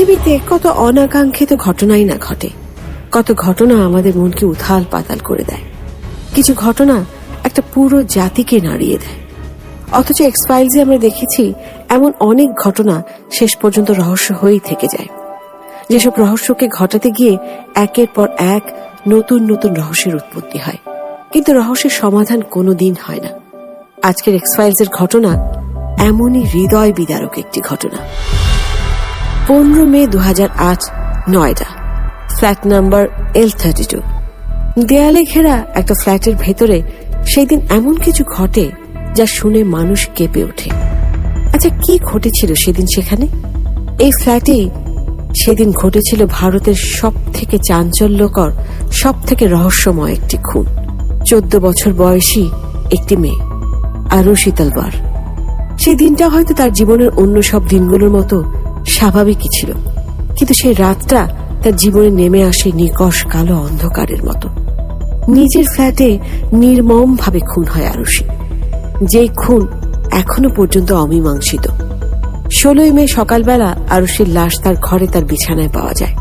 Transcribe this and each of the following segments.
পৃথিবীতে কত অনাকাঙ্ক্ষিত ঘটনাই না ঘটে, কত ঘটনা আমাদের মনকে উথাল পাতাল করে দেয়। কিছু ঘটনা একটা পুরো জাতিকে নাড়িয়ে দেয়। অথচ এক্স ফাইলসে আমরা দেখেছি এমন অনেক ঘটনা শেষ পর্যন্ত রহস্য হয়েই থেকে যায়। যেসব রহস্যকে ঘটাতে গিয়ে একের পর এক নতুন নতুন রহস্যের উৎপত্তি হয়, কিন্তু রহস্যের সমাধান কোনোদিন হয় না। আজকের এক্স ফাইলসের ঘটনা এমনই হৃদয় বিদারক একটি ঘটনা। 15 মে 2008, নয়ডা, ফ্ল্যাট নাম্বার L32। দেয়ালে ঘেরা একটা ফ্ল্যাটের ভেতরে সেই দিন এমন কিছু ঘটে যা শুনে মানুষ কেঁপে ওঠে। আচ্ছা, কি ঘটেছিল সেদিন সেখানে? এই ফ্ল্যাটেই সেদিন ঘটেছিল ভারতের সব থেকে চাঞ্চল্যকর, সব থেকে রহস্যময় একটি খুন। 14 বছর বয়সী একটি মেয়ে, আরুষি তলবার। সেই দিনটা হয়তো তার জীবনের অন্য সব দিনগুলোর মতো স্বাভাবিকই ছিল, কিন্তু সেই রাতটা তার জীবনে নেমে আসে নিকষ কালো অন্ধকারের মতো। নিজের ফ্ল্যাটে নির্মম ভাবে খুন হয় আরুষি, যেই খুন এখনো পর্যন্ত অমীমাংসিত। 16 মে সকালবেলা আরুষির লাশ তার ঘরে তার বিছানায় পাওয়া যায়।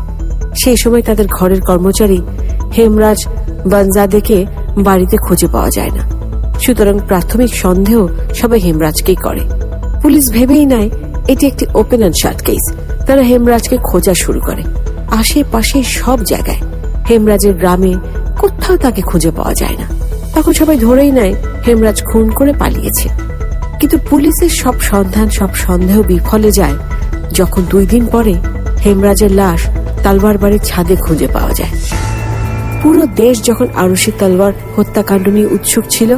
সেই সময় তাদের ঘরের কর্মচারী হেমরাজ বানজাদেকে বাড়িতে খুঁজে পাওয়া যায় না। সুতরাং প্রাথমিক সন্দেহ সবাই হেমরাজকেই করে। পুলিশ ভেবেই নেয় এটি একটি ওপেন অ্যান্ড শাট কেস। তারা হেমরাজকে খোঁজা শুরু করে আশেপাশে সব জায়গায়। হেমরাজের গ্রামে কোথাও তাকে খুঁজে পাওয়া যায় না। তখন সবাই ধরেই নেয় হেমরাজ খুন করে পালিয়েছে। কিন্তু পুলিশের সব সন্ধান, সব সন্দেহ বিফলে যায় যখন 2 দিন পরে হেমরাজের লাশ তালবার বাড়ির ছাদে খুঁজে পাওয়া যায়। পুরো দেশ যখন আরুষি তলবার হত্যাকাণ্ড নিয়ে উৎসুক ছিল,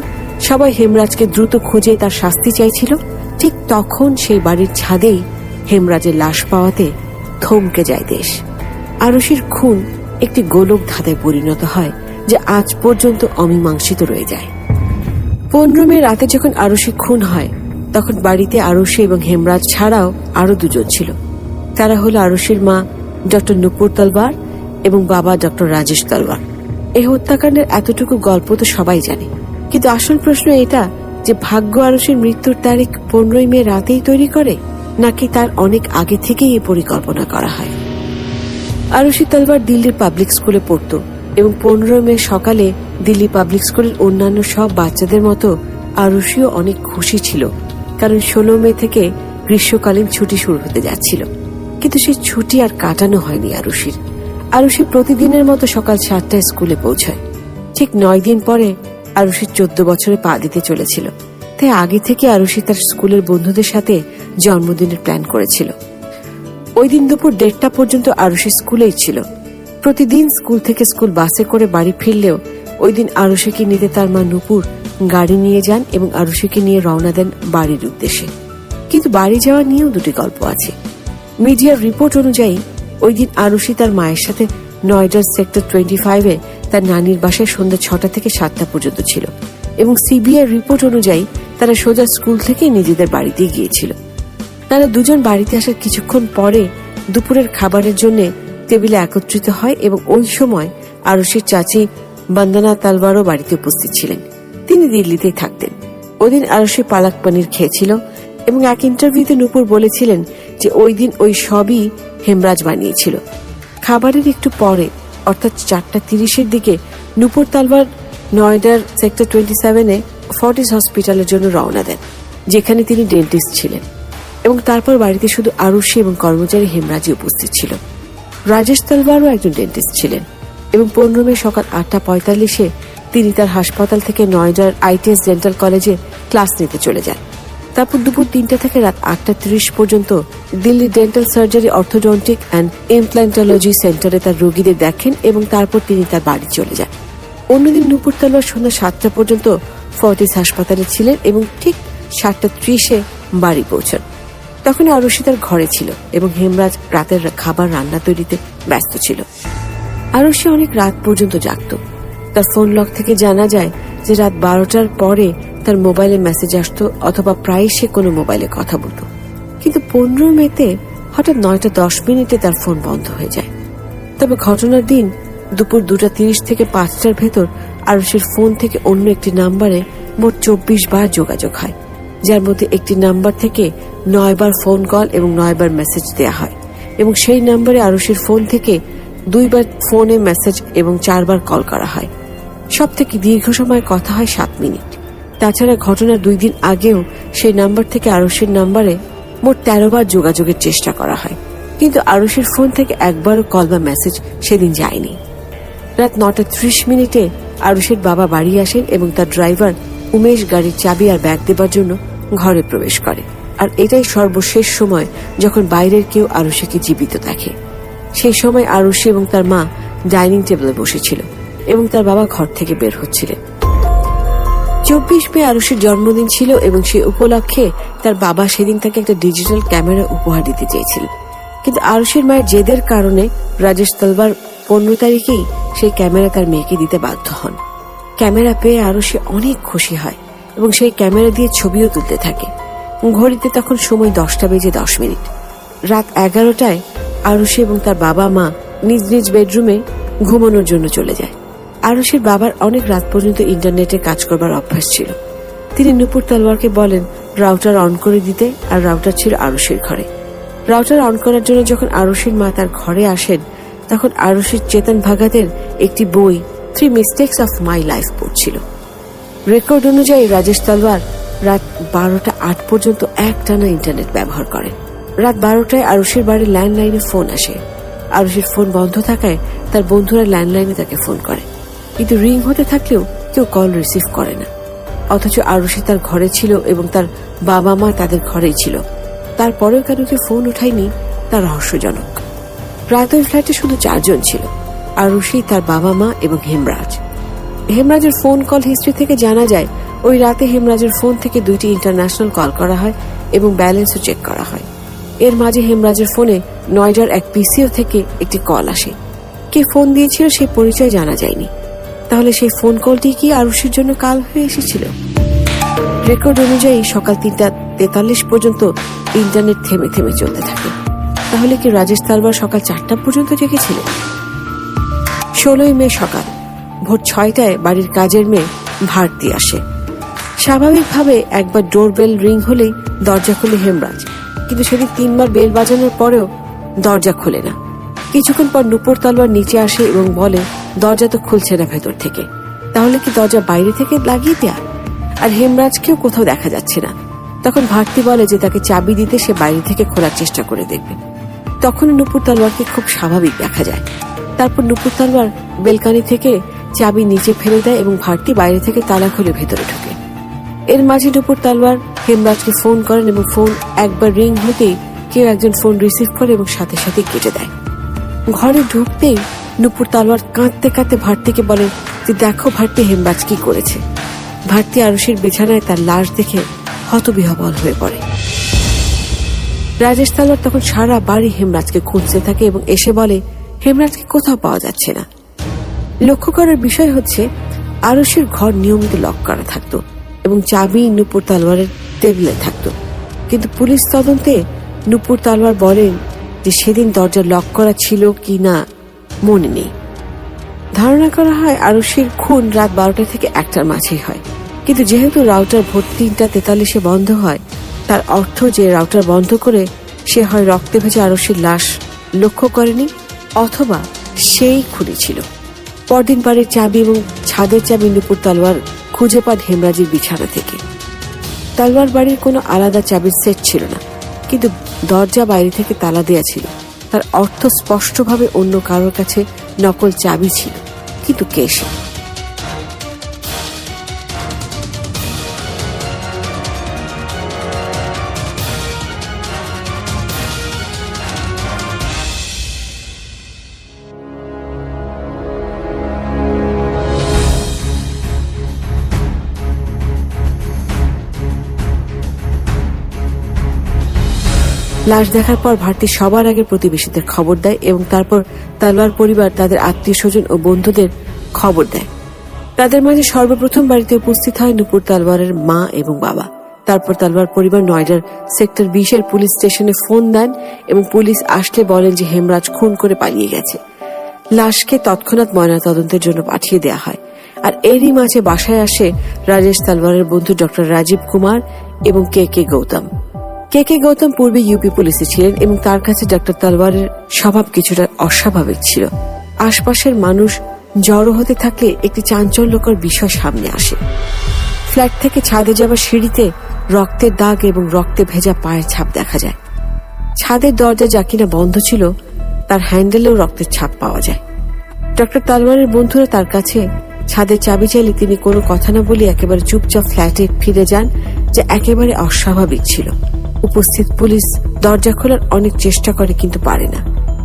সবাই হেমরাজকে দ্রুত খুঁজে তার শাস্তি চাইছিল, ঠিক তখন সেই বাড়ির ছাদেই হেমরাজের লাশ পাওয়াতে থমকে যায় দেশ। আরুষির খুন একটি গোলক ধাঁধায় পরিণত হয়, যা আজ পর্যন্ত অমীমাংসিত রয়ে যায়। 15 মে রাতে যখন আরুষি খুন হয়, তখন বাড়িতে আরুষি এবং হেমরাজ ছাড়াও আরো 2 জন ছিল। তারা হলো আরুষির মা ডক্টর নুপুর তলবার এবং বাবা ডক্টর রাজেশ তলবার। এই হত্যাকাণ্ডের এতটুকু গল্প তো সবাই জানে, কিন্তু আসল প্রশ্ন এটা যে ভাগ্য আরুষির মৃত্যুর তারিখ 15 মে রাতেই তৈরি করে, নাকি তার অনেক আগে থেকেই এই পরিকল্পনা করা হয়। আরুষি তলবার দিল্লির পাবলিক স্কুলে পড়তো এবং 15 মে সকালে দিল্লি পাবলিক স্কুলের অন্যান্য সব বাচ্চাদের মতো আরুষিও অনেক খুশি ছিল, কারণ 16 মে থেকে গ্রীষ্মকালীন ছুটি শুরু হতে যাচ্ছিল। কিন্তু সেই ছুটি আর কাটানো হয়নি আরুষির। আরুষি প্রতিদিনের মতো সকাল 7টায় স্কুলে পৌঁছায়। ঠিক 9 দিন পরে আরুষি 14 বছরে পা দিতে চলেছিল। তাই আগে থেকে আরুষি তার স্কুলের বন্ধুদের সাথে জন্মদিনের প্ল্যান করেছিল। ওই দিন দুপুর 1:30 পর্যন্ত আরুষি স্কুলেই ছিল। প্রতিদিন স্কুল থেকে স্কুল বাসে করে বাড়ি ফিরলেও ওই দিন আরুষিকে নিতে তার মা নুপুর গাড়ি নিয়ে যান এবং আরুষিকে নিয়ে রওনা দেন বাড়ির উদ্দেশ্যে। কিন্তু বাড়ি যাওয়া নিয়েও 2টি গল্প আছে। মিডিয়ার রিপোর্ট অনুযায়ী ওই দিন আরুষি তার মায়ের সাথে নয়ডার সেক্টর 25-এ তার নানির বাসায় সন্ধ্যা 6টা থেকে 7টা পর্যন্ত ছিল এবং সিবিআই রিপোর্ট অনুযায়ী তারা সোজা স্কুল থেকে নিজেদের বাড়িতে গিয়েছিল। তারা 2 জন বাড়িতে আসার কিছুক্ষণ পরে দুপুরের খাবারের জন্য টেবিলে একত্রিত হয় এবং ওই সময় আরুষির চাচি বন্দনা তলবারও বাড়িতে উপস্থিত ছিলেন। তিনি দিল্লিতেই থাকতেন। ওদিন আরুষি পালক পনির খেয়েছিল এবং এক ইন্টারভিউতে নুপুর বলেছিলেন যে ওই দিন ওই সবই হেমরাজ বানিয়েছিল। খাবারের একটু পরে অর্থাৎ 4:30-এর দিকে নুপুর তলবার নয়ডার সেক্টর 27-এ ফর্টিস হসপিটালের জন্য রওনা দেন, যেখানে তিনি ডেন্টিস্ট ছিলেন, এবং তারপর বাড়িতে শুধু আরুষি এবং কর্মচারী হেমরাজই উপস্থিত ছিল। রাজেশ তলবারও একজন ডেন্টিস্ট ছিলেন এবং 15 মে সকাল 8:45-এ তিনি তার হাসপাতাল থেকে নয়ডার আইটিএস ডেন্টাল কলেজে ক্লাস নিতে চলে যান। তারপর দুপুর 3টা থেকে রাত 8:30 পর্যন্ত Delhi dental surgery, orthodontic and implantology সেন্টারে তার রোগীদের দেখেন এবং তারপর তিনি তার বাড়ি চলে যান। অন্যদিন নুপুর তলবার সন্ধ্যা 7টা পর্যন্ত ফর্টিস হাসপাতালে ছিলেন এবং ঠিক 7:30-এ বাড়ি পৌঁছান। তখন আরুষি তার ঘরে ছিল এবং হেমরাজ রাতের খাবার রান্না তৈরিতে ব্যস্ত ছিল। আরুষি অনেক রাত পর্যন্ত জাগত। তার ফোন লগ থেকে জানা যায় যে রাত 12টার পরে তার মোবাইলে মেসেজ আসতো অথবা প্রায় সে কোনো মোবাইলে কথা বলতো। কিন্তু 15 মেতে হঠাৎ 9:10 তার ফোন বন্ধ হয়ে যায়। তবে ঘটনার দিন দুপুর 2:30 থেকে 5টার ভেতর আরুষির ফোন থেকে অন্য একটি নাম্বারে মোট 24 বার যোগাযোগ হয়, যার মধ্যে একটি নাম্বার থেকে 9 বার ফোন কল এবং 9 বার মেসেজ দেয়া হয় এবং সেই নম্বরে আরুষির ফোন থেকে 2 বার ফোনে মেসেজ এবং 4 বার কল করা হয়। সব থেকে দীর্ঘ সময় কথা হয় 7 মিনিট। তাছাড়া ঘটনার 2 দিন আগেও সেই নাম্বার থেকে আরুষির নাম্বারে মোট 13 বার যোগাযোগের চেষ্টা করা হয়, কিন্তু আরুষির ফোন থেকে একবারও কল বা মেসেজ সেদিন যায়নি। রাত 9:30 আরুষির বাবা বাড়ি আসেন এবং তার ড্রাইভার উমেশ গাড়ির চাবি আর ব্যাগ দেবার জন্য ঘরে প্রবেশ করে। আর এটাই সর্বশেষ সময় যখন বাইরের কেউ আরুষিকে জীবিত দেখে। সেই সময় আরুষি এবং তার মা ডাইনিং টেবিলে বসেছিল এবং তার বাবা ঘর থেকে বের হচ্ছিলেন। 24 মে আরুষির জন্মদিন ছিল এবং সেই উপলক্ষে তার বাবা সেদিন তাকে একটা ডিজিটাল ক্যামেরা উপহার দিতে চেয়েছিল, কিন্তু আরুষির মায়ের জেদের কারণে রাজেশ তলবার 15 তারিখেই সেই ক্যামেরা তার মেয়েকে দিতে বাধ্য হন। ক্যামেরা পেয়ে আরুষি অনেক খুশি হয় এবং সেই ক্যামেরা দিয়ে ছবিও তুলতে থাকে। ঘড়িতে তখন সময় 10:10। রাত 11টায় আরুষি এবং তার বাবা মা নিজ নিজ বেডরুমে ঘুমানোর জন্য চলে যায়। আরুষির বাবার অনেক রাত পর্যন্ত ইন্টারনেটে কাজ করবার অভ্যাস ছিল। তিনি নূপুর তলওয়ারকে বলেন রাউটার অন করে দিতে, আর রাউটার ছিল আরুষির ঘরে। রাউটার অন করার জন্য যখন আরুষির মা তার ঘরে আসেন, তখন আরুষির চেতন ভাগাতের একটি বই 3 মিস্টেকস অফ মাই লাইফ পড়ছিল। রেকর্ড অনুযায়ী রাজেশ তলওয়ার রাত 12:08 পর্যন্ত একটানা ইন্টারনেট ব্যবহার করেন। রাত 12টায় আরুষির বাড়ির ল্যান্ডলাইনে ফোন আসে। আরুষির ফোন বন্ধ থাকায় তার বন্ধুরা ল্যান্ডলাইনে তাকে ফোন করে, কিন্তু রিং হতে থাকলেও কেউ কল রিসিভ করে না। অথচ আরুষি তার ঘরে ছিল এবং তার বাবা মা তাদের ঘরেই ছিল, তারপরেও কেন কেউ ফোন উঠায়নি তা রহস্যজনক। রাত ওই ফ্ল্যাটে শুধু 4 জন ছিল, আরুষি, তার বাবা মা এবং হেমরাজ। হেমরাজের ফোন কল হিস্ট্রি থেকে জানা যায় ওই রাতে হেমরাজের ফোন থেকে 2টি ইন্টারন্যাশনাল কল করা হয় এবং ব্যালেন্সও চেক করা হয়। এর মাঝে হেমরাজের ফোনে নয়ডার এক পিসিও থেকে একটি কল আসে। কে ফোন দিয়েছিল সেই পরিচয় জানা যায়নি। তাহলে সেই ফোন কলটি কি আরুষির জন্য কাল হয়ে এসেছিল? রেকর্ড অনুযায়ী সকাল 3:43 পর্যন্ত ইন্টারনেট থেমে থেমে চলতে থাকে। তাহলে কি রাজেশ তলবার সকাল 4টা পর্যন্ত জেগেছিলেন? 16 মে সকাল ভোর 6টায় বাড়ির কাজের মেয়ে ভারতী আসে। স্বাভাবিকভাবে একবার ডোরবেল রিং হলেই দরজা খুলে হেমরাজ, কিন্তু সেদিন 3 বার বেল বাজানোর পরেও দরজা খুলে না। কিছুক্ষণ পর নূপুর তলওয়ার নিচে আসে এবং বলে দরজা তো খুলছে না ভেতর থেকে। তাহলে কি দরজা বাইরে থেকে লাগিয়ে দেয়া? আর হেমরাজকেও কোথাও দেখা যাচ্ছে না। তখন ভারতী বলে যে তাকে চাবি দিতে সে বাইরে থেকে খোলার চেষ্টা করে দেখবে। তখন নূপুর তলওয়ারকে খুব স্বাভাবিক দেখা যায়। তারপর নূপুর তলওয়ার বেলকানি থেকে চাবি নিচে ফেলে দেয় এবং ভারতী বাইরে থেকে তালা খুলে ভেতরে ঢোকে। এর মাঝে নূপুর তলওয়ার হেমরাজকে ফোন করেন এবং ফোন একবার রিং হতেই কেউ একজন ফোন রিসিভ করে এবং সাথে সাথে কেটে দেয়। ঘরে ঢুকতেই নূপুর তলওয়ার কাঁদতে কাঁদতে ভারতীকে বলে যে দেখো ভারতী হেমরাজ কি করেছে। ভারতী আরুষির বিছানায় তার লাশ দেখে হতবিহ্বল হয়ে পড়ে। রাজেশ তলওয়ার তখন সারা বাড়ি হেমরাজকে খুঁজতে থাকে এবং এসে বলে হেমরাজকে কোথাও পাওয়া যাচ্ছে না। লক্ষ্য করার বিষয় হচ্ছে আরুষির ঘর নিয়মিত লক করা থাকতো এবং চাবি নূপুর তলওয়ারের টেবিলে থাকতো, কিন্তু পুলিশ তদন্তে নূপুর তলওয়ার বলেন যে সেদিন দরজা লক করা ছিল কি না মনে নেই। ধারণা করা হয় আরুষির খুন রাত 12টা থেকে 1টার মাঝেই হয়, কিন্তু যেহেতু রাউটার ভোর 3:43 বন্ধ হয়, তার অর্থ যে রাউটার বন্ধ করে সে হয় রক্তে ভেজা আরুষির লাশ লক্ষ্য করেনি, অথবা সেই খুনি ছিল। পরদিন বাড়ির চাবি এবং ছাদের চাবি নূপুর তলওয়ার খুঁজে পান হেমরাজের বিছানা থেকে। তলওয়ার বাড়ির কোনো আলাদা চাবির সেট ছিল না, কিন্তু দরজা বাইরে থেকে তালা দেয়া ছিল। তার অর্থ স্পষ্টভাবে অন্য কারোর কাছে নকল চাবি ছিল, কিন্তু কে সে? লাশ দেখার পর ভারতী সবার আগে প্রতিবেশীদের খবর দেয় এবং তারপর তলওয়ার পরিবার তাদের আত্মীয় স্বজন ও বন্ধুদের খবর দেয়। তাদের মাঝে সর্বপ্রথম বাড়িতে উপস্থিত হয় নূপুর তলওয়ারের মা এবং বাবা। তারপর তলওয়ার পরিবার নয়ডার সেক্টর 20 পুলিশ স্টেশনে ফোন দেন এবং পুলিশ আসলে বলেন যে হেমরাজ খুন করে পালিয়ে গেছে। লাশকে তৎক্ষণাৎ ময়নাতদন্তের জন্য পাঠিয়ে দেওয়া হয়। আর এরই মাঝে বাসায় আসে রাজেশ তলওয়ারের বন্ধু ডক্টর রাজীব কুমার এবং কে কে গৌতম। কে গৌতম পূর্বে ইউপি পুলিশে ছিলেন এবং তার কাছে ডক্টর তলওয়ারের স্বভাব কিছুটা অস্বাভাবিক ছিল। আশপাশের মানুষ জড়ো হতে থাকলে একটি চাঞ্চল্যকর বিষয় সামনে আসে। ফ্ল্যাট থেকে ছাদে যাওয়ার সিঁড়িতে রক্তের দাগ এবং রক্তে ভেজা পায়ের ছাপ দেখা যায়। ছাদের দরজা যা কিনা বন্ধ ছিল তার হ্যান্ডেলেও রক্তের ছাপ পাওয়া যায়। ডক্টর তলওয়ারের বন্ধুরা তার কাছে ছাদের চাবি চাইলে তিনি কোনো কথা না বলে একেবারে চুপচাপ ফ্ল্যাটে ফিরে যান, যা একেবারে অস্বাভাবিক ছিল। উপস্থিত পুলিশ দরজা খোলার অনেক চেষ্টা করে কিন্তু পারে না।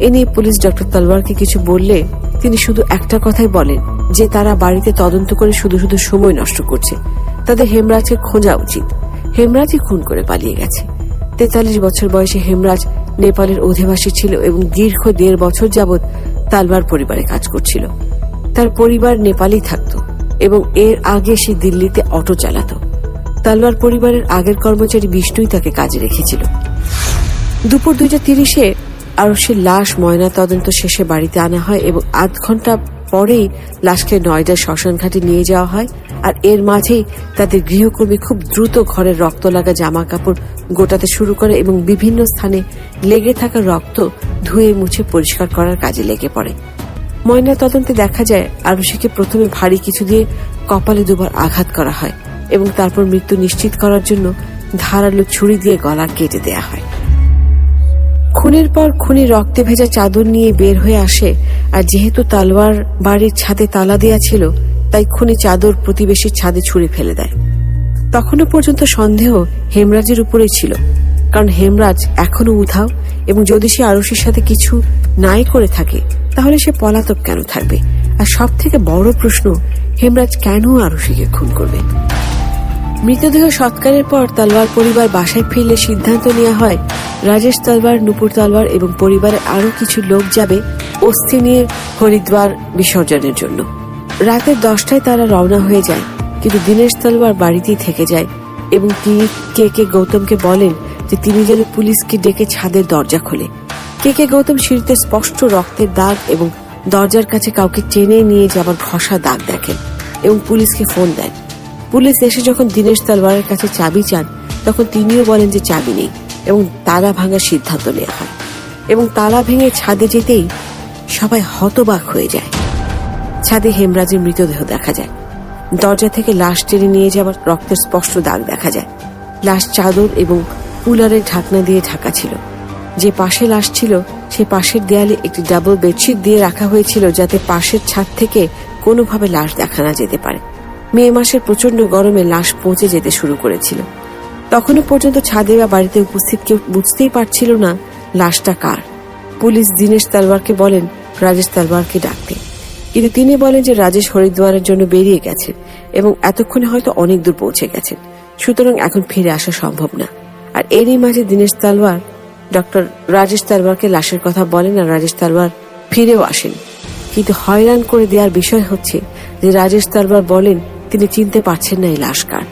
এ নিয়ে পুলিশ ডক্টর তলওয়ারকে কিছু বললে তিনি শুধু একটা কথাই বলেন যে তারা বাড়িতে তদন্ত করে শুধু শুধু সময় নষ্ট করছে, তাদের হেমরাজকে খোঁজা উচিত। হেমরাজই খুন করে পালিয়ে গেছে। 43 বছর বয়সে হেমরাজ নেপালের অধিবাসী ছিল এবং দীর্ঘ 1.5 বছর যাবৎ তালওয়ার পরিবারে কাজ করছিল। তার পরিবার নেপালেই থাকত এবং এর আগে সে দিল্লিতে অটো চালাত। তালওয়ার পরিবারের আগের কর্মচারী বিষ্ণুই তাকে কাজে রেখেছিল। দুপুর 2:30-এ আরশের লাশ ময়না তদন্ত শেষে বাড়িতে আনা হয় এবং আধ ঘন্টা পরেই লাশকে নয়ডার শ্মশানঘাটে নিয়ে যাওয়া হয়। আর এর মাঝেই তাদের গৃহকর্মী খুব দ্রুত ঘরের রক্ত লাগা জামা কাপড় গোটাতে শুরু করে এবং বিভিন্ন স্থানে লেগে থাকা রক্ত ধুয়ে মুছে পরিষ্কার করার কাজে লেগে পড়ে। ময়না তদন্তে দেখা যায় আরুষিকে প্রথমে ভারী কিছু দিয়ে কপালে 2বার আঘাত করা হয় এবং তারপর মৃত্যু নিশ্চিত করার জন্য ধারালো ছুরি দিয়ে গলা কেটে দেয়া হয়। খুনের পর খুনি রক্তে ভেজা চাদর নিয়ে বের হয়ে আসে, আর যেহেতু তালওয়ার বাড়ির ছাদে তালা দেয়া ছিল তাই খুনি চাদর প্রতিবেশীর ছাদে ছুঁড়ে ফেলে দেয়। তখনও পর্যন্ত সন্দেহ হেমরাজের উপরেই ছিল, কারণ হেমরাজ এখনো উধাও এবং যদি সে আরুষির সাথে কিছু নাই করে থাকে তাহলে সে পলাতক কেন থাকবে? আর সব থেকে বড় প্রশ্ন, হেমরাজ কেন আরুষিকে খুন করবে? মৃতদেহ সৎকারের পর তালওয়ার পরিবার বাসায় ফিরলে সিদ্ধান্ত নেওয়া হয় রাজেশ তালওয়ার, নুপুর তালওয়ার এবং পরিবারের আরো কিছু লোক যাবে অস্থি নিয়ে হরিদ্বার বিসর্জনের জন্য। রাতে 10টায় তারা রওনা হয়ে যায়, কিন্তু দীনেশ তালওয়ার বাড়িতেই থেকে যায় এবং তিনি কে গৌতমকে বলেন যে তিনি যেন পুলিশকে ডেকে ছাদের দরজা খোলে। কে গৌতম সিঁড়িতে স্পষ্ট রক্তের দাগ এবং দরজার কাছে কাউকে টেনে নিয়ে যাবার ঘষা দাগ দেখেন এবং পুলিশকে ফোন দেন। পুলিশ এসে যখন দীনেশ তালওয়ারের কাছে চাবি চান তখন তিনিও বলেন যে চাবি নেই এবং তালা ভাঙার সিদ্ধান্ত নেওয়া হয় এবং তালা ভেঙে ছাদে যেতেই সবাই হতবাক হয়ে যায়। ছাদে হেমরাজের মৃতদেহ দেখা যায়। দরজা থেকে লাশ টেনে নিয়ে যাওয়ার রক্তের স্পষ্ট দাগ দেখা যায়। লাশ চাদর এবং কুলারের ঢাকনা দিয়ে ঢাকা ছিল। যে পাশে লাশ ছিল সে পাশের দেয়ালে একটি ডাবল বেডশিট দিয়ে রাখা হয়েছিল যাতে পাশের ছাদ থেকে কোনোভাবে লাশ দেখা না যেতে পারে। মে মাসের প্রচন্ড গরমে লাশ পচে যেতে শুরু করেছিল। তখনও পর্যন্ত ছাদে বা বাড়িতে উপস্থিত কেউ বুঝতেই পারছিল না লাশটা কার। পুলিশ দীনেশ তালওয়ারকে বলেন রাজেশ তালওয়ারকে ডাকতে, কিন্তু তিনি বলেন যে রাজেশ হরিদ্বারের জন্য বেরিয়ে গেছেন এবং এতক্ষণে হয়তো অনেক দূর পৌঁছে গেছেন, সুতরাং এখন ফিরে আসা সম্ভব না। আর এরই মাঝে দীনেশ তালওয়ার ডক্টর রাজেশ তালওয়ারকে লাশের কথা বলেন আর রাজেশ তালওয়ার ফিরেও আসেন। কিন্তু হয়রান করে দেওয়ার বিষয় হচ্ছে যে রাজেশ তালওয়ার বলেন তিনি চিনতে পারছেন না এই লাশ কার।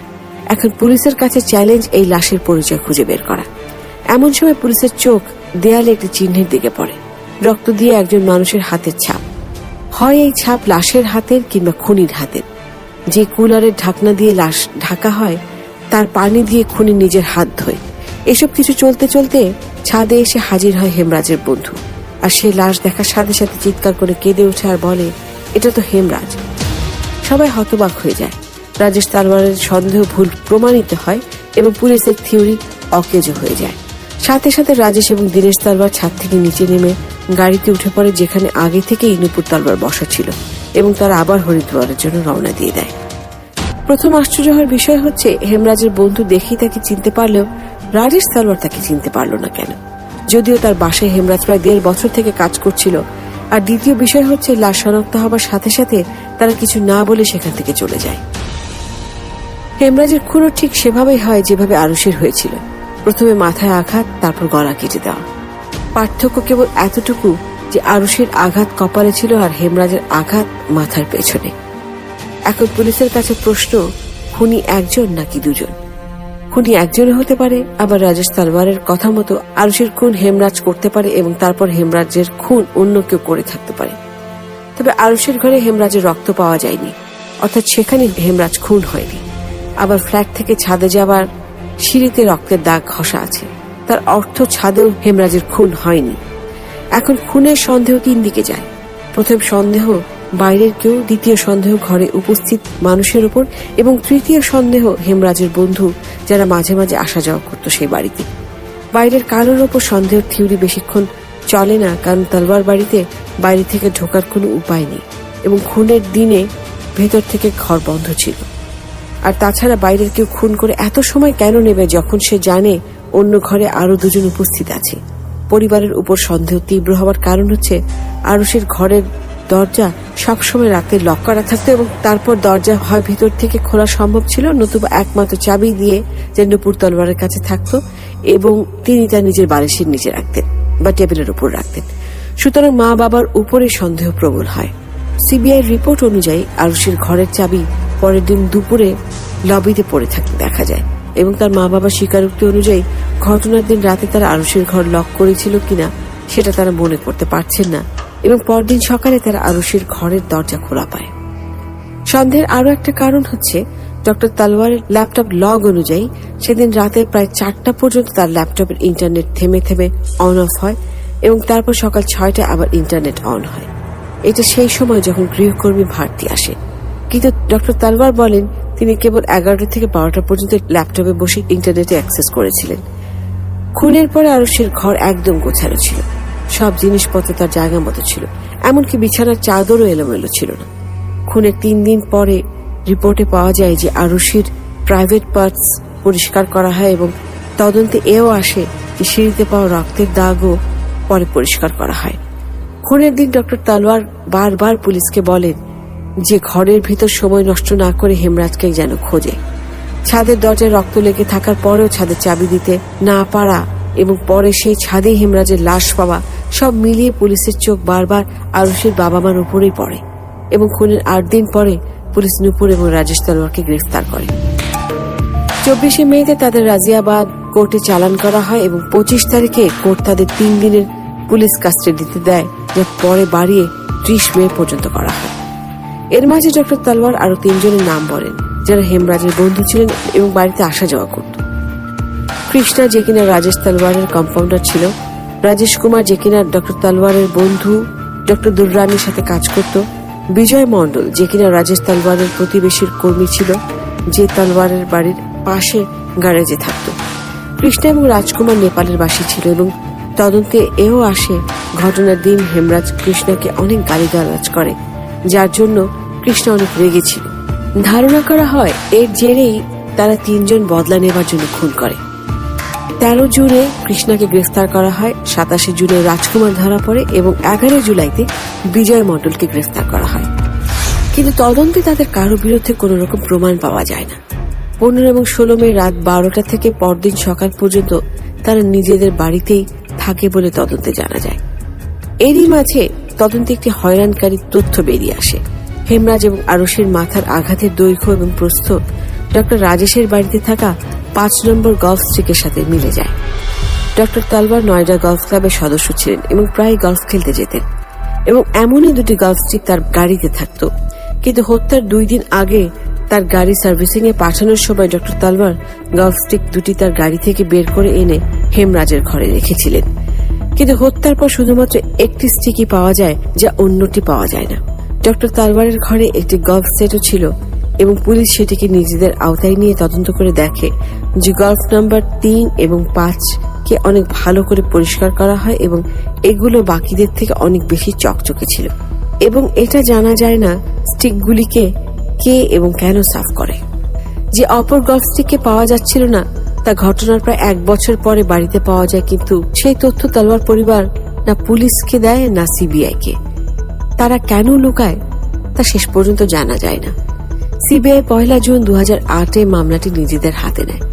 এখন পুলিশের কাছে চ্যালেঞ্জ এই লাশের পরিচয় খুঁজে বের করা। এমন সময় পুলিশের চোখ দেয়ালে একটি চিহ্নের দিকে পড়ে, রক্ত দিয়ে একজন মানুষের হাতের ছাপ। হয় এই ছাপ লাশের হাতের কিংবা খুনির হাতের। যে কুলারের ঢাকনা দিয়ে লাশ ঢাকা হয় তার পানি দিয়ে খুনি নিজের হাত ধোয়। এসব কিছু চলতে চলতে ছাদে এসে হাজির হয় হেমরাজের বন্ধু, আর সে লাশ দেখার সাথে সাথে চিৎকার করে কেঁদে ওঠে আর বলে এটা তো হেমরাজ। সবাই হতবাক হয়ে যায়। রাজেশ তালওয়ারের সন্দেহ ভুল প্রমাণিত হয় এবং পুলিশের থিওরি অকেজো হয়ে যায়। সাথে সাথে রাজেশ এবং দীনেশ তালওয়ার ছাদ থেকে নিচে নেমে গাড়িতে উঠে পড়ে যেখানে আগে থেকেই নুপুর তালওয়ার বসা ছিল এবং তারা আবার হরিদ্বারের জন্য রওনা দিয়ে দেয়। প্রথম আশ্চর্য হওয়ার বিষয় হচ্ছে হেমরাজের বন্ধু দেখেই তাকে চিনতে পারলেও রাজেশ তালওয়ার তাকে চিনতে পারল না কেন, যদিও তার বাসায় হেমরাজ প্রায় 1.5 বছর থেকে কাজ করছিল। আর দ্বিতীয় বিষয় হচ্ছে লাশ শনাক্ত হবার সাথে সাথে তারা কিছু না বলে সেখান থেকে চলে যায়। হেমরাজের খুনও ঠিক সেভাবেই হয় যেভাবে আরুষির হয়েছিল, প্রথমে মাথায় আঘাত, তারপর গলা কেটে দেওয়া। পার্থক্য কেবল এতটুকু যে আরুষির আঘাত কপালে ছিল আর হেমরাজের আঘাত মাথার পেছনে। এখন পুলিশের কাছে প্রশ্ন, খুনি একজন নাকি দুজন? খুনি একজনও হতে পারে, আবার রাজেশ তালওয়ারের কথা মতো আরুষির খুন হেমরাজ করতে পারে এবং তারপর হেমরাজের খুন অন্য কেউ করে থাকতে পারে। তবে আরুষের ঘরে হেমরাজের রক্ত পাওয়া যায়নি, অর্থাৎ সেখানে হেমরাজ খুন হয়নি। আবার ফ্ল্যাট থেকে ছাদে যাবার সিঁড়িতে রক্তের দাগ ঘষা আছে, তার অর্থ ছাদেও হেমরাজের খুন হয়নি। এখন খুনের সন্দেহ তিন দিকে যায়। প্রথম সন্দেহ বাইরের কেউ, দ্বিতীয় সন্দেহ ঘরে উপস্থিত মানুষের উপর, এবং তৃতীয় সন্দেহ হেমরাজের বন্ধু যারা মাঝে মাঝে আসা যাওয়া করতো সেই বাড়িতে। বাইরের কারোর ওপর সন্দেহের থিওরি বেশিক্ষণ চলে না, কারণ তলওয়ার বাড়িতে বাইরে থেকে ঢোকার কোনো উপায় নেই এবং খুনের দিনে ভেতর থেকে ঘর বন্ধ ছিল। আর তাছাড়া বাইরের কেউ খুন করে এত সময় কেন নেবে যখন সে জানে অন্য ঘরে আরো দুজন উপস্থিত আছে। পরিবারের উপর সন্দেহ তীব্র হওয়ার কারণ হচ্ছে আরুষের ঘরের দরজা সবসময় রাতে লক করা থাকতো এবং তারপর দরজা হয় ভেতর থেকে খোলা সম্ভব ছিল, নতুবা একমাত্র চাবি দিয়ে যে নূপুর তলওয়ারের কাছে থাকতো এবং তিনি তার নিজের বালিশের নিচে রাখতেন বা টেবিলের উপর রাখতেন। সুতরাং মা বাবার উপরে সন্দেহ প্রবল হয়। সিবিআই রিপোর্ট অনুযায়ী আরুষের ঘরের চাবি পরের দিন দুপুরে লবিতে পড়ে থাকতে দেখা যায় এবং তার মা বাবার স্বীকারোক্তি অনুযায়ী ঘটনার দিন রাতে তারা আরুষের ঘর লক করেছিল কিনা সেটা তারা মনে করতে পারছেন না এবং পরদিন সকালে তারা আরুষের ঘরের দরজা খোলা পায়। সন্দেহের আরো একটা কারণ হচ্ছে ডক্টর তালওয়ারের ল্যাপটপ লগ অনুযায়ী সেদিন রাতে প্রায় 4টা পর্যন্ত তার ল্যাপটপের ইন্টারনেট থেমে থেমে অন অফ হয় এবং তারপর সকাল 6টায় আবার ইন্টারনেট অন হয়। এটা সেই সময় যখন গৃহকর্মী ভারতী আসে। কিন্তু ডক্টর তালওয়ার বলেন তিনি কেবল 11টা থেকে 12টা পর্যন্ত ল্যাপটপে বসে ইন্টারনেটে অ্যাক্সেস করেছিলেন। খুনের পরে আরুষের ঘর একদম গোছানো ছিল, সব জিনিসপত্র তার জায়গা মতো ছিল, এমনকি বিছানার চাদরও এলোমেলো ছিল না। খুনের 3 দিন পরে রিপোর্টে পাওয়া যায় যে আরুষির প্রাইভেট পার্টস পরিষ্কার করা হয় এবং তদন্তে এও আসে যে সিঁড়িতে পাওয়া রক্তের দাগও পরে পরিষ্কার করা হয়। খুনের দিন ডক্টর তালওয়ার বারবার পুলিশকে বলেন যে ঘরের ভিতর সময় নষ্ট না করে হেমরাজকে যেন খোঁজে। ছাদের দরজায় রক্ত লেগে থাকার পরেও ছাদের চাবি দিতে না পারা এবং পরে সেই ছাদে হেমরাজের লাশ পাওয়া, সব মিলিয়ে পুলিশের চোখ বারবার আরুষের বাবা মার উপরেই পড়ে এবং খুনের 8 দিন পরে পুলিশ নূপুর এবং রাজেশ তলওয়ারকে গ্রেফতার করে। 24শে মেতে তাদের রাজিয়াবাদ কোর্টে চালান করা হয় এবং 25 তারিখে কোর্ট তাদের 3 দিনের পুলিশ কাস্টাডিতে দেয়, যা পরে বাড়িয়ে 30 মে পর্যন্ত করা হয়। এর মাঝে ডক্টর তালওয়ার আরো 3 জনের নাম বলেন যারা হেমরাজের বন্ধু ছিলেন এবং বাড়িতে আসা যাওয়া করত। কৃষ্ণা, যে কিনা রাজেশ তলওয়ারের কম্পাউন্ডার ছিল, রাজেশ কুমার, যে কিনা ডক্টর তালওয়ারের বন্ধু ডক্টর দুর্রানির সাথে কাজ করত, বিজয় মণ্ডল, যে কিনা রাজেশ তলওয়ারের প্রতিবেশীর কর্মী ছিল, যে তলওয়ারের বাড়ির পাশে গ্যারেজে থাকত। কৃষ্ণা এবং রাজকুমার নেপালের বাসী ছিল এবং তদন্তে এও আসে ঘটনার দিন হেমরাজ কৃষ্ণাকে অনেক গালিগালাজ করে, যার জন্য কৃষ্ণা অনেক রেগেছিল। ধারণা করা হয় এর জেরেই তারা 3 জন বদলা নেবার জন্য খুন করে। 13 জুনে কৃষ্ণাকে গ্রেফতার করা হয়, 27 জুনে রাজকুমার ধরা পড়ে এবং 11 জুলাইতে বিজয় মণ্ডলকে গ্রেফতার করা হয়। কিন্তু তদন্তে তাদের কারো বিরুদ্ধে কোন রকম প্রমাণ পাওয়া যায় না। 15 এবং 16 মে রাত 12টা থেকে পরদিন সকাল পর্যন্ত তারা নিজেদের বাড়িতেই থাকে বলে তদন্তে জানা যায়। এরই মাঝে তদন্তে একটি হয়রানকারী তথ্য বেরিয়ে আসে। হেমরাজ এবং আরুষের মাথার আঘাতের দৈর্ঘ্য এবং প্রস্থ ডক্টর রাজেশের বাড়িতে থাকা 5 নম্বর গলফ স্ট্রিকের সাথে মিলে যায়। ডক্টর তালওয়ার নয়ডা গলফ ক্লাবের সদস্য ছিলেন এবং প্রায় গলফ খেলতে যেতেন এবং এমনই 2টি গলফ স্ট্রিক তার গাড়িতে থাকত। কিন্তু হত্যার 2 দিন আগে তার গাড়ি সার্ভিসিং এ পাঠানোর সময় ডক্টর তালওয়ার গলফ স্টিক 2টি তার গাড়ি থেকে বের করে এনে হেমরাজের ঘরে রেখেছিলেন। কিন্তু হত্যার পর শুধুমাত্র একটি স্টিকই পাওয়া যায়, যা অন্যটি পাওয়া যায় না। ডক্টর তালওয়ারের ঘরে একটি গলফ সেটও ছিল এবং পুলিশ সেটিকে নিজেদের আওতায় নিয়ে তদন্ত করে দেখে যে গলফ নাম্বার 3 এবং 5 কে অনেক ভালো করে পরিষ্কার করা হয় এবং এগুলো বাকিদের থেকে অনেক বেশি চকচকে ছিল এবং এটা জানা যায় না স্টিকগুলিকে কে এবং কেন সাফ করে। যে অপর গলফ স্টিককে পাওয়া যাচ্ছিল না তা ঘটনার প্রায় 1 বছর পরে বাড়িতে পাওয়া যায়, কিন্তু সেই তথ্য তালওয়ার পরিবার না পুলিশকে দেয় না সিবিআই কে। তারা কেন লুকায় তা শেষ পর্যন্ত জানা যায় না। সিবিআই 1 জুন 2008 মামলাটি নিজেদের হাতে নেয়।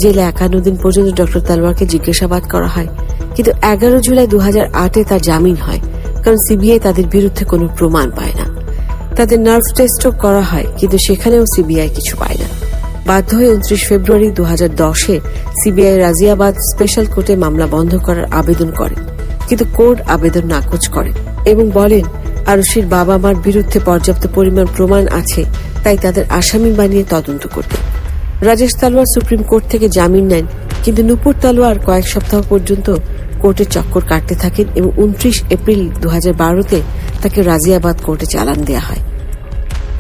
জেলে 51 দিন পর্যন্ত ডক্টর তালওয়ারকে জিজ্ঞাসাবাদ করা হয়, কিন্তু 11 জুলাই 2008 তার জামিন হয়, কারণ সিবিআই তাদের বিরুদ্ধে কোনো প্রমাণ পায় না। তাদের নার্ভ টেস্টও করা হয়, কিন্তু সেখানেও সিবিআই কিছু পায় না। বাধ্য হয়ে 29 ফেব্রুয়ারি 2010 সিবিআই রাজিয়াবাদ স্পেশাল কোর্টে মামলা বন্ধ করার আবেদন করে, কিন্তু কোর্ট আবেদন নাকচ করে এবং বলেন আরুষির বাবা মার বিরুদ্ধে পর্যাপ্ত পরিমাণ প্রমাণ আছে, তাই তাদের আসামি বানিয়ে তদন্ত করতে। রাজেশ তালওয়ার সুপ্রিম কোর্ট থেকে জামিন নেন কিন্তু নূপুর তালোয়ার কয়েক সপ্তাহ পর্যন্ত কোর্টের চক্কর কাটতে থাকেন এবং 29 এপ্রিল 2012-তে তাকে রাজিয়াবাদ কোর্টে চালান দেয়া হয়।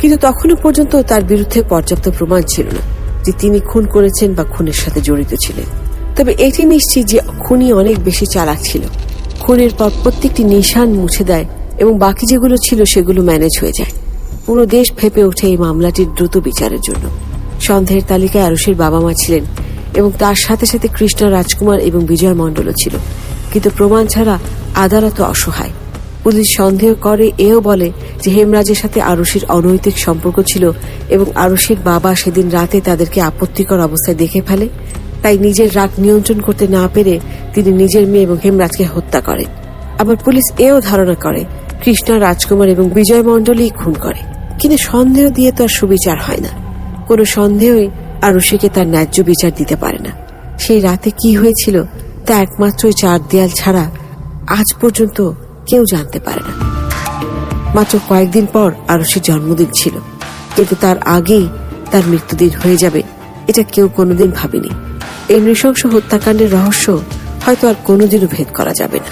কিন্তু তখনও পর্যন্ত তার বিরুদ্ধে পর্যাপ্ত প্রমাণ ছিল না যে তিনি খুন করেছেন বা খুনের সাথে জড়িত ছিলেন। তবে এটি নিশ্চিত যে খুনি অনেক বেশি চালাক ছিল। খুনের পর প্রত্যেকটি নিশান মুছে দেয় এবং বাকি যেগুলো ছিল সেগুলো ম্যানেজ হয়ে যায়। পুরো দেশ ফেপে ওঠে এই মামলাটির দ্রুত বিচারের জন্য। সন্দেহের তালিকায় আরুষির বাবা মা ছিলেন এবং তার সাথে সাথে কৃষ্ণা রাজকুমার এবং বিজয় মণ্ডলও ছিল। কিন্তু প্রমাণ ছাড়া আদালত অসহায়। পুলিশ সন্দেহ করে, এও বলে যে হেমরাজের সাথে আরুষির অনৈতিক সম্পর্ক ছিল এবং আরুষির বাবা সেদিন রাতে তাদেরকে আপত্তিকর অবস্থায় দেখে ফেলে। তাই নিজের রাগ নিয়ন্ত্রণ করতে না পেরে তিনি নিজের মেয়ে এবং হেমরাজকে হত্যা করেন। আবার পুলিশ এও ধারণা করে কৃষ্ণা রাজকুমার এবং বিজয় মণ্ডলই খুন করে। কিন্তু সন্দেহ দিয়ে তো আর সুবিচার হয় না। কোনো সন্দেহই আরুষিকে তার ন্যায্য বিচার দিতে পারে না। সেই রাতে কি হয়েছিল তা একমাত্র ওই 4 দেয়াল ছাড়া আজ পর্যন্ত কেউ জানতে পারে না। মাত্র কয়েকদিন পর আরুষির জন্মদিন ছিল, কিন্তু তার আগেই তার মৃত্যুদিন হয়ে যাবে এটা কেউ কোনোদিন ভাবেনি। এই নৃশংস হত্যাকাণ্ডের রহস্য হয়তো আর কোনোদিনও ভেদ করা যাবে না।